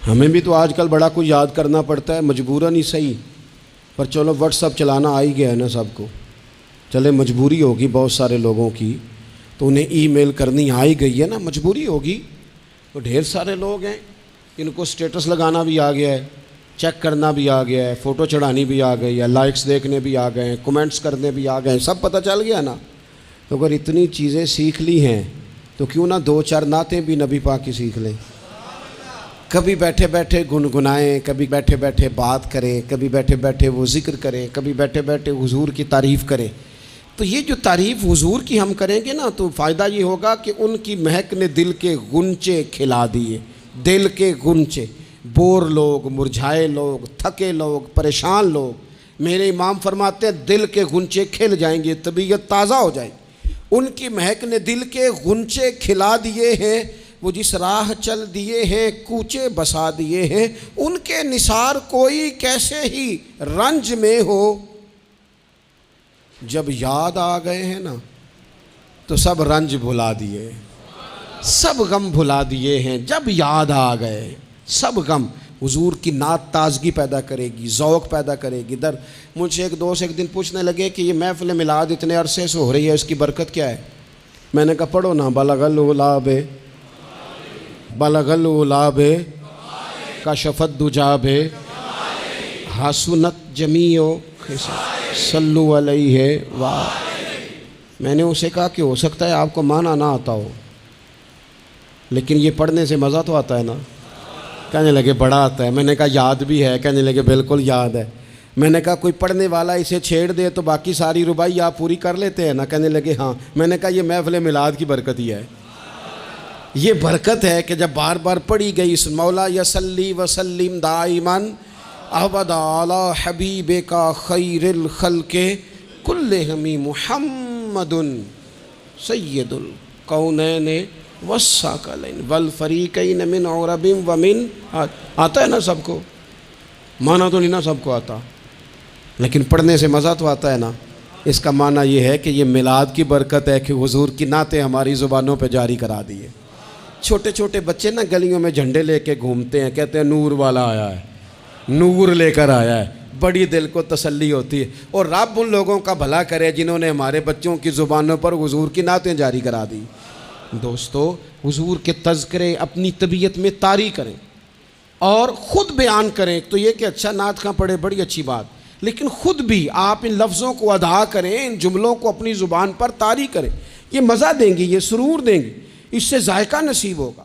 हमें भी तो आजकल बड़ा कुछ याद करना पड़ता है, मजबूरन ही सही, पर चलो व्हाट्सअप चलाना आ ही गया है ना सबको। चले मजबूरी होगी बहुत सारे लोगों की, तो उन्हें ईमेल करनी आ ही गई है ना, मजबूरी होगी। तो ढेर सारे लोग हैं इनको स्टेटस लगाना भी आ गया है, चेक करना भी आ गया है, फ़ोटो चढ़ानी भी आ गई है, लाइक्स देखने भी आ गए हैं, कमेंट्स करने भी आ गए हैं, सब पता चल गया ना। तो अगर इतनी चीज़ें सीख ली हैं तो क्यों ना दो चार नातें भी नबी पाक की सीख लें। कभी बैठे बैठे गुनगुनाएं, कभी बैठे बैठे बात करें, कभी बैठे बैठे वो ज़िक्र करें, कभी बैठे बैठे हुजूर की तारीफ़ करें। तो ये जो तारीफ़ हुजूर की हम करेंगे ना, तो फ़ायदा ये होगा कि उनकी महक ने दिल के गुंचे खिला दिए। दिल के गुंचे, बोर लोग, मुरझाए लोग, थके लोग, परेशान लोग, मेरे इमाम फरमाते हैं दिल के गुंचे खिल जाएंगे, तबीयत ताज़ा हो जाएगी। उनकी महक ने दिल के गुंचे खिला दिए हैं। वो जिस राह चल दिए हैं कूचे बसा दिए हैं। उनके निसार कोई कैसे ही रंज में हो, जब याद आ गए हैं ना तो सब रंज भुला दिए, सब गम भुला दिए हैं। जब याद आ गए सब गम। हुजूर की नात ताजगी पैदा करेगी, ज़ौक़ पैदा करेगी। दर मुझसे एक दोस्त एक दिन पूछने लगे कि ये महफ़िल मिलाद इतने अरसे से हो रही है, इसकी बरकत क्या है। मैंने कहा पढ़ो ना, बलगल उलाबे बलगल उलाबे कशफत दुजाबे हसनत जमीओ सल्लु अलैहि वाह। मैंने उसे कहा कि हो सकता है आपको माना ना आता हो, लेकिन ये पढ़ने से मज़ा तो आता है ना। कहने लगे बड़ा आता है। मैंने कहा याद भी है। कहने लगे बिल्कुल याद है। मैंने कहा कोई पढ़ने वाला इसे छेड़ दे तो बाकी सारी रुबाई आप पूरी कर लेते हैं ना। कहने लगे हाँ। मैंने कहा ये महफ़िल मिलाद की बरकत ही है। ये बरकत है कि जब बार बार पढ़ी गई इस मौला यसल्ली वसल्लिम दाइमन अबदा अला हबीबे का खैरिल खल्के कुल्लिहिम मुहम्मदुन सय्यदुल कौनैन वस्साकलैन वल फरीकैन मिन औरबिन व मिन। आता है ना सबको, माना तो नहीं ना सबको आता, लेकिन पढ़ने से मज़ा तो आता है ना। इसका माना ये है कि ये मिलाद की बरकत है कि हुजूर की नातें हमारी ज़ुबानों पे जारी करा दी है। छोटे छोटे बच्चे ना गलियों में झंडे लेके घूमते हैं, कहते हैं नूर वाला आया है, नूर लेकर आया है। बड़ी दिल को तसल्ली होती है। और रब उन लोगों का भला करे जिन्होंने हमारे बच्चों की ज़ुबानों पर हुजूर की नातें जारी करा दी। दोस्तों, हुजूर के तज़किरे अपनी तबीयत में तारी करें और ख़ुद बयान करें। तो ये कि अच्छा नात खां पढ़े, बड़ी अच्छी बात, लेकिन ख़ुद भी आप इन लफ्ज़ों को अदा करें, इन जुमलों को अपनी ज़ुबान पर तारी करें। ये मज़ा देंगी, ये सुरूर देंगी, इससे जायका नसीब होगा।